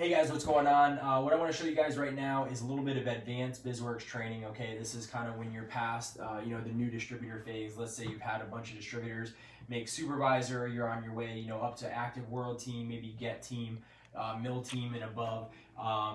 Hey guys, what's going on? What I want to show you guys right now is a little bit of advanced Bizworks training. Okay, this is kind of when you're past, the new distributor phase. Let's say you've had a bunch of distributors make supervisor, you're on your way, up to active world team, maybe get team, mill team and above.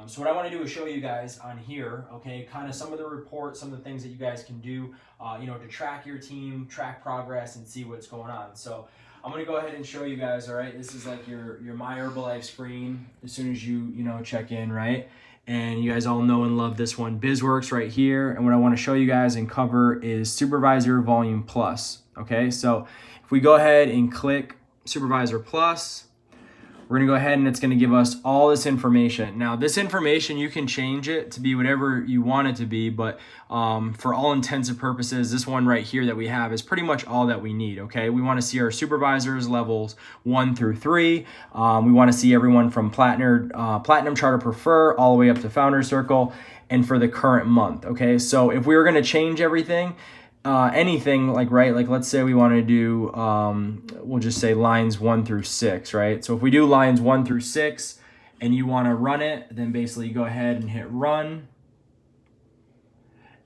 So what I want to do is show you guys on here, okay, kind of some of the reports, some of the things that you guys can do, to track your team, track progress, and see what's going on. So I'm gonna go ahead and show you guys. All right, this is like your My Herbalife screen as soon as you check in, right? And you guys all know and love this one, Bizworks right here. And what I want to show you guys and cover is Supervisor Volume Plus. Okay, so if we go ahead and click Supervisor Plus, we're gonna go ahead and it's gonna give us all this information. Now this information, you can change it to be whatever you want it to be, but for all intents and purposes, this one right here that we have is pretty much all that we need, okay? We wanna see our supervisors levels 1 through 3. We wanna see everyone from Platinum Charter Prefer all the way up to Founder Circle and for the current month, okay? So if we were gonna change everything, anything like let's say we want to do we'll just say lines 1 through 6, right? So if we do lines 1 through 6 and you want to run it, then basically go ahead and hit run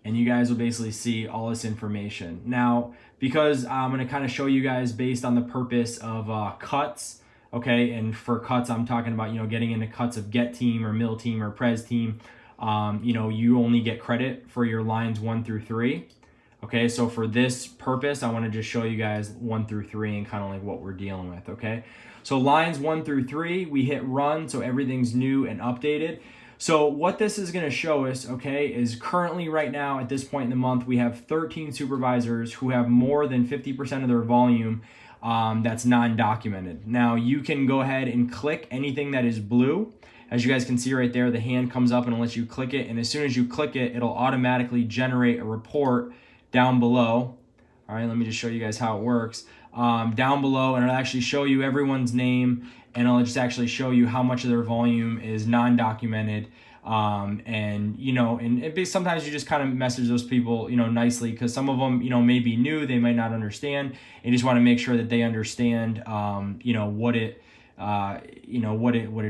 and you guys will basically see all this information. Now because I'm going to kind of show you guys based on the purpose of cuts, okay, and for cuts I'm talking about getting into cuts of get team or mill team or pres team. You only get credit for your lines 1 through 3. Okay, so for this purpose, I want to just show you guys 1 through 3 and kind of like what we're dealing with, okay? So lines 1 through 3, we hit run, so everything's new and updated. So what this is going to show us, okay, is currently right now at this point in the month, we have 13 supervisors who have more than 50% of their volume that's non-documented. Now you can go ahead and click anything that is blue. As you guys can see right there, the hand comes up and it lets you click it, and as soon as you click it, it'll automatically generate a report down below. All right, let me just show you guys how it works. Down below, and it'll actually show you everyone's name, and it'll just actually show you how much of their volume is non-documented. And sometimes you just kind of message those people, nicely, because some of them, may be new, they might not understand, and you just want to make sure that they understand, what it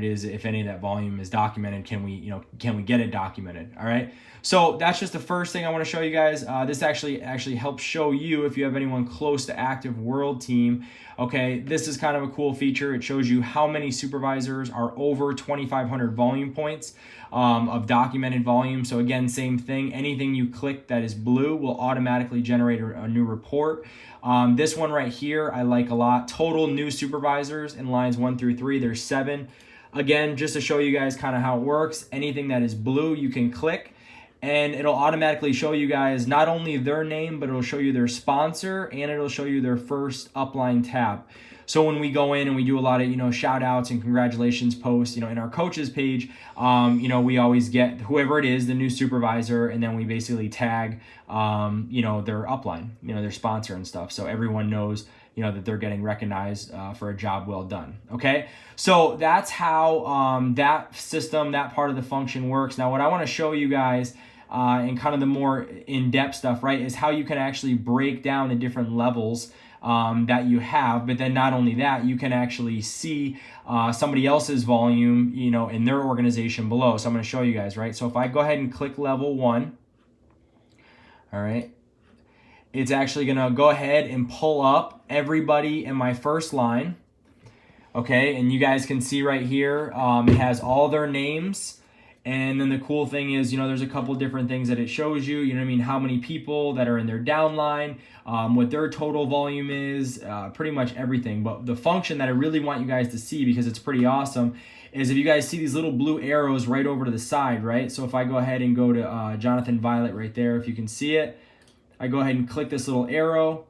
is. If any of that volume is documented, can we get it documented? All right, so that's just the first thing I want to show you guys. This actually helps show you if you have anyone close to active world team. Okay, this is kind of a cool feature. It shows you how many supervisors are over 2,500 volume points of documented volume. So again, same thing, anything you click that is blue will automatically generate a new report. This one right here I like a lot. Total new supervisors in lines 1 through 3, there's 7. Again, just to show you guys kind of how it works, anything that is blue you can click and it'll automatically show you guys not only their name, but it'll show you their sponsor and it'll show you their first upline tab. So when we go in and we do a lot of, shout outs and congratulations posts, in our coaches page, we always get whoever it is, the new supervisor, and then we basically tag, their upline, their sponsor and stuff. So everyone knows, that they're getting recognized for a job well done. Okay. So that's how that system, that part of the function works. Now, what I want to show you guys and kind of the more in-depth stuff, right, is how you can actually break down the different levels that you have. But then not only that, you can actually see somebody else's volume, in their organization below. So I'm going to show you guys, right? So if I go ahead and click level 1, all right, it's actually going to go ahead and pull up everybody in my first line. Okay, and you guys can see right here, it has all their names. And then the cool thing is, there's a couple different things that it shows you, how many people that are in their downline, what their total volume is, pretty much everything. But the function that I really want you guys to see, because it's pretty awesome, is if you guys see these little blue arrows right over to the side, right? So if I go ahead and go to Jonathan Violet right there, if you can see it, I go ahead and click this little arrow.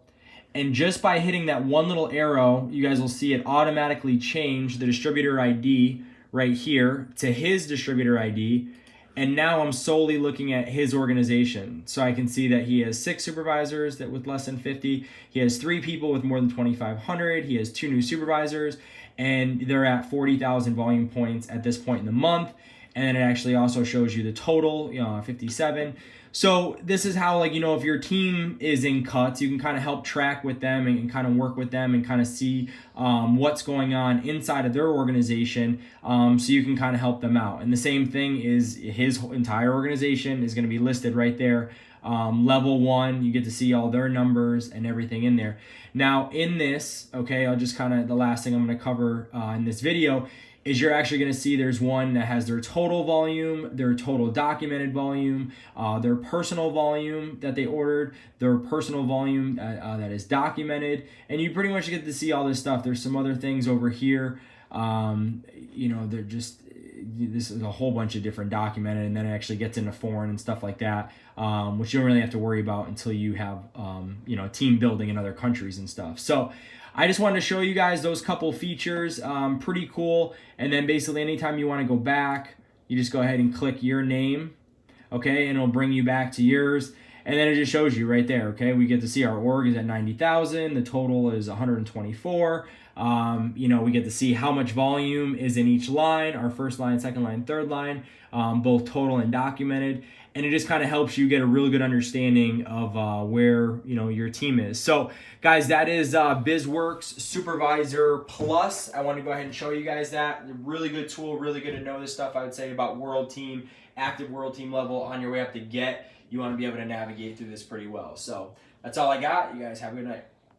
And just by hitting that one little arrow, you guys will see it automatically change the distributor ID right here to his distributor ID. And now I'm solely looking at his organization. So I can see that he has 6 supervisors that with less than 50. He has 3 people with more than 2,500. He has 2 new supervisors and they're at 40,000 volume points at this point in the month. and then it actually also shows you the total, 57. So this is how, like, if your team is in cuts, you can kind of help track with them and kind of work with them and kind of see what's going on inside of their organization, so you can kind of help them out. And the same thing is his entire organization is going to be listed right there. Level 1, you get to see all their numbers and everything in there. Now in this, okay, I'll just kind of, the last thing I'm going to cover in this video is you're actually going to see there's one that has their total volume, their total documented volume, their personal volume that they ordered, their personal volume that is documented, and you pretty much get to see all this stuff. There's some other things over here. They're just, this is a whole bunch of different documented, and then it actually gets into foreign and stuff like that, which you don't really have to worry about until you have team building in other countries and stuff. So I just wanted to show you guys those couple features. Pretty cool. And then basically anytime you want to go back, you just go ahead and click your name, okay, and it'll bring you back to yours. And then it just shows you right there, okay? We get to see our org is at 90,000. The total is 124. We get to see how much volume is in each line, our first line, second line, third line, both total and documented. And it just kind of helps you get a really good understanding of where your team is. So guys, that is Bizworks Supervisor Plus. I want to go ahead and show you guys that. Really good tool, really good to know this stuff, I would say, about world team, active world team level on your way up to get. You want to be able to navigate through this pretty well. So that's all I got. You guys have a good night.